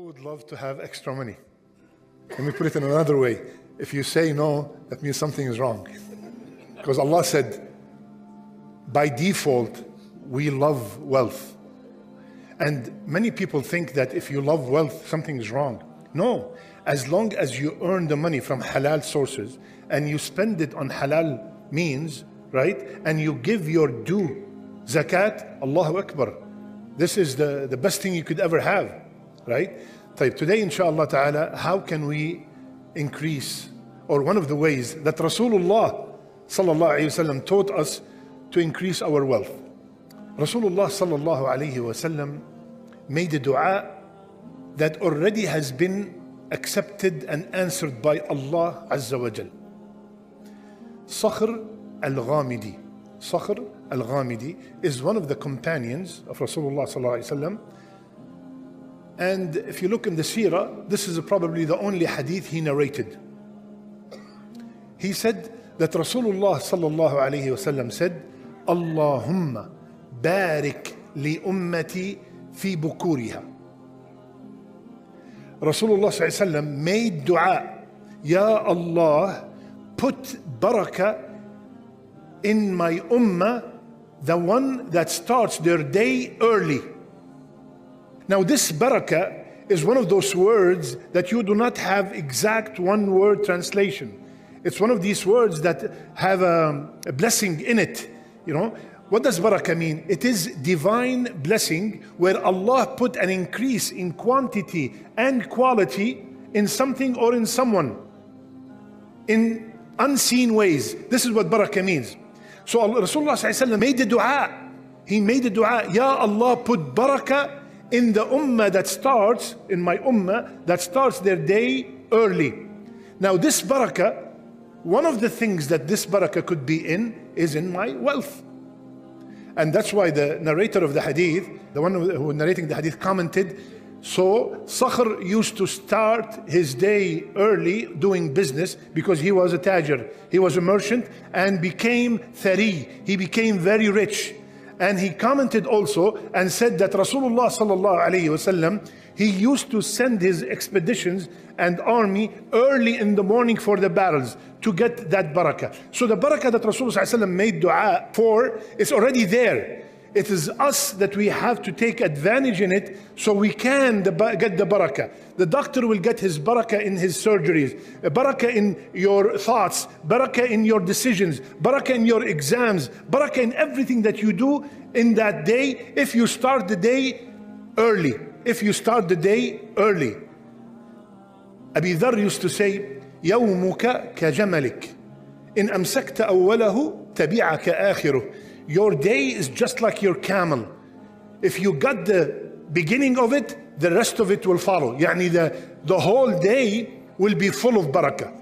Who would love to have extra money? Let me put it in another way. If you say no, that means something is wrong. Because Allah said, by default, we love wealth. And many people think that if you love wealth, something is wrong. No, as long as you earn the money from halal sources and you spend it on halal means, right? And you give your due zakat, Allahu Akbar. This is the best thing you could ever have, right? Today, inshallah ta'ala, how can we increase, or one of the ways that Rasulullah sallallahu alayhi wasallam taught us to increase our wealth. Rasulullah sallallahu alayhi wasallam made a dua that already has been accepted and answered by Allah Azza wa Jal. Sakhr al-Ghamidi. Sakhr al-Ghamidi is one of the companions of Rasulullah sallallahu alayhi wasallam. And if you look in the seerah, this is probably the only hadith he narrated. He said that Rasulullah sallallahu alayhi wasallam said, Allahumma barik li ummati fi bukuriha. Rasulullah sallallahu alayhi wasallam made dua, Ya Allah, put barakah in my ummah, the one that starts their day early. Now this barakah is one of those words that you do not have exact one word translation. It's one of these words that have a blessing in it. You know, what does barakah mean? It is divine blessing where Allah put an increase in quantity and quality in something or in someone in unseen ways. This is what barakah means. So Rasulullah ﷺ made the dua. He made the dua, Ya Allah, put barakah in the ummah that starts, in my ummah, that starts their day early. Now this barakah, one of the things that this barakah could be in is in my wealth. And that's why the narrator of the hadith, the one who narrating the hadith, commented, so Sakhr used to start his day early doing business because he was a tajir, he was a merchant and became thari, he became very rich. And he commented also and said that Rasulullah sallallahu alayhi wasallam, he used to send his expeditions and army early in the morning for the battles to get that barakah. So the barakah that Rasulullah sallallahu alayhi wasallam made dua for is already there. It is us that we have to take advantage in it so we can get the barakah. The doctor will get his barakah in his surgeries, barakah in your thoughts, barakah in your decisions, barakah in your exams, barakah in everything that you do in that day if you start the day early. If you start the day early. Abi Dharr used to say, يومك كجملك إن أمسكت أوله تبعك آخره. Your day is just like your camel. If you got the beginning of it, the rest of it will follow. Yani the whole day will be full of barakah.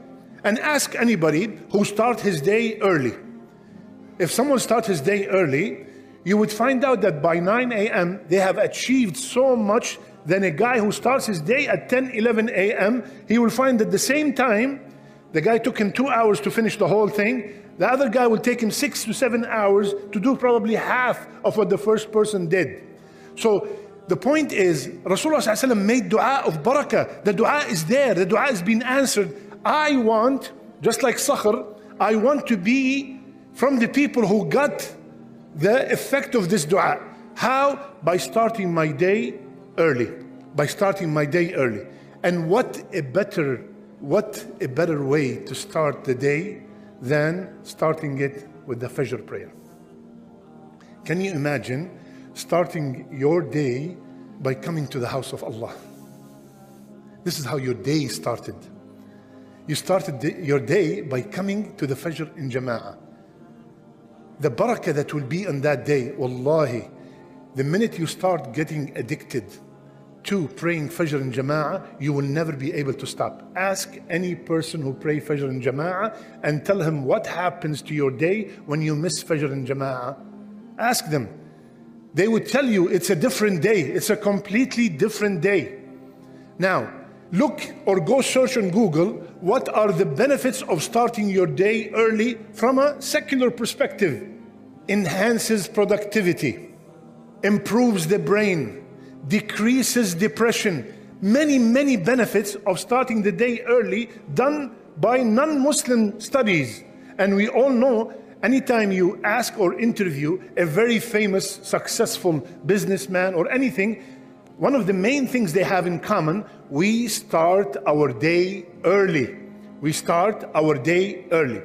And ask anybody who starts his day early. If someone starts his day early, you would find out that by 9 a.m. they have achieved so much than a guy who starts his day at 10, 11 a.m. He will find that the same time, the guy took him 2 hours to finish the whole thing. The other guy will take him 6 to 7 hours to do probably half of what the first person did. So the point is, Rasulullah ﷺ made dua of barakah. The dua is there. The dua is being answered. I want, just like Sakhr, I want to be from the people who got the effect of this dua. How? By starting my day early. By starting my day early. And what a better way to start the day than starting it with the Fajr prayer. Can you imagine starting your day by coming to the house of Allah? This is how your day started. You started your day by coming to the Fajr in Jama'ah. The barakah that will be on that day, wallahi, the minute you start getting addicted to praying Fajr in Jama'ah, you will never be able to stop. Ask any person who prays Fajr in Jama'ah and tell him what happens to your day when you miss Fajr in Jama'ah. Ask them. They would tell you it's a different day. It's a completely different day. Now, look or go search on Google, what are the benefits of starting your day early from a secular perspective? Enhances productivity, improves the brain, decreases depression, many, many benefits of starting the day early done by non-Muslim studies. And we all know, anytime you ask or interview a very famous, successful businessman or anything, one of the main things they have in common, we start our day early. We start our day early.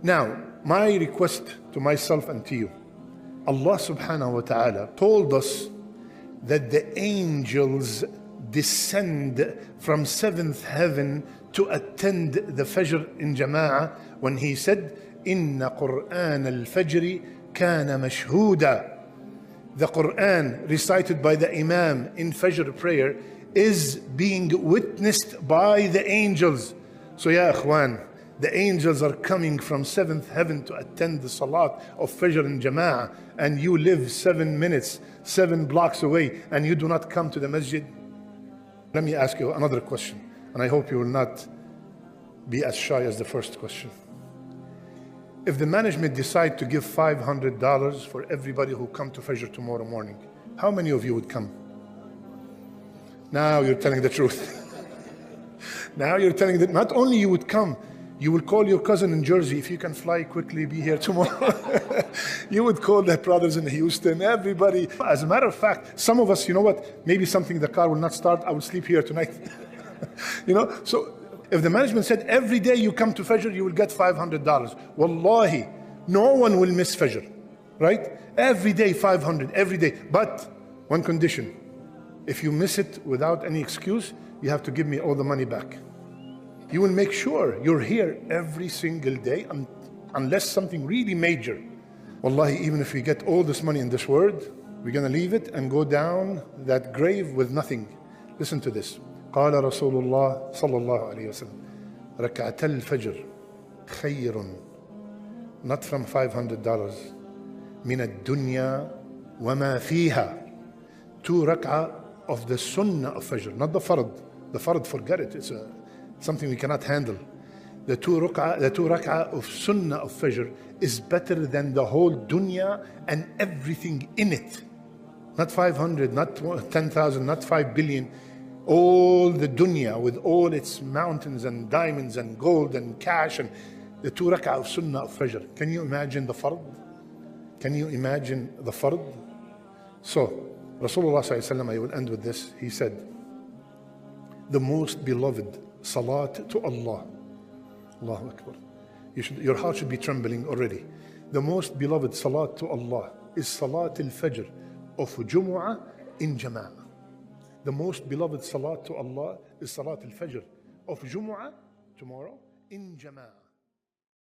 Now, my request to myself and to you, Allah subhanahu wa ta'ala told us that the angels descend from seventh heaven to attend the Fajr in Jama'ah when He said, Inna Qur'an al-Fajri kana mashhuda. The Quran recited by the Imam in Fajr prayer is being witnessed by the angels. So ya ikhwan, the angels are coming from seventh heaven to attend the Salat of Fajr in Jama'ah, and you live 7 minutes, 7 blocks away, and you do not come to the masjid. Let me ask you another question, and I hope you will not be as shy as the first question. If the management decide to give $500 for everybody who come to Fajr tomorrow morning, how many of you would come? Now you're telling the truth. Now you're telling that not only you would come, you will call your cousin in Jersey, if you can fly quickly, be here tomorrow. You would call the brothers in Houston, everybody. As a matter of fact, some of us, you know what, maybe something the car will not start, I will sleep here tonight. You know, so if the management said every day you come to Fajr, you will get $500. Wallahi, no one will miss Fajr, right? Every day 500, every day. But one condition, if you miss it without any excuse, you have to give me all the money back. You will make sure you're here every single day unless something really major. Wallahi, even if we get all this money in this world, we're going to leave it and go down that grave with nothing. Listen to this. قال رسول الله صلى الله عليه وسلم ركعتا الفجر خير, not from $500, من الدنيا وما فيها. 2 rak'ah of the sunnah of Fajr, not the fard. The fard, forget it. It's something we cannot handle. The 2 rak'ah of sunnah of Fajr is better than the whole dunya and everything in it. Not 500, not 10,000, not 5 billion. All the dunya with all its mountains and diamonds and gold and cash, and the 2 rak'ah of sunnah of Fajr. Can you imagine the fard? Can you imagine the fard? So, Rasulullah sallallahu alaihi wasallam, I will end with this. He said, the most beloved salat to Allah. Allahu Akbar. Your heart should be trembling already. The most beloved salat to Allah is Salat al-Fajr of Jumu'ah in Jama'ah. The most beloved salat to Allah is Salat al-Fajr of Jumu'ah tomorrow in Jama'ah.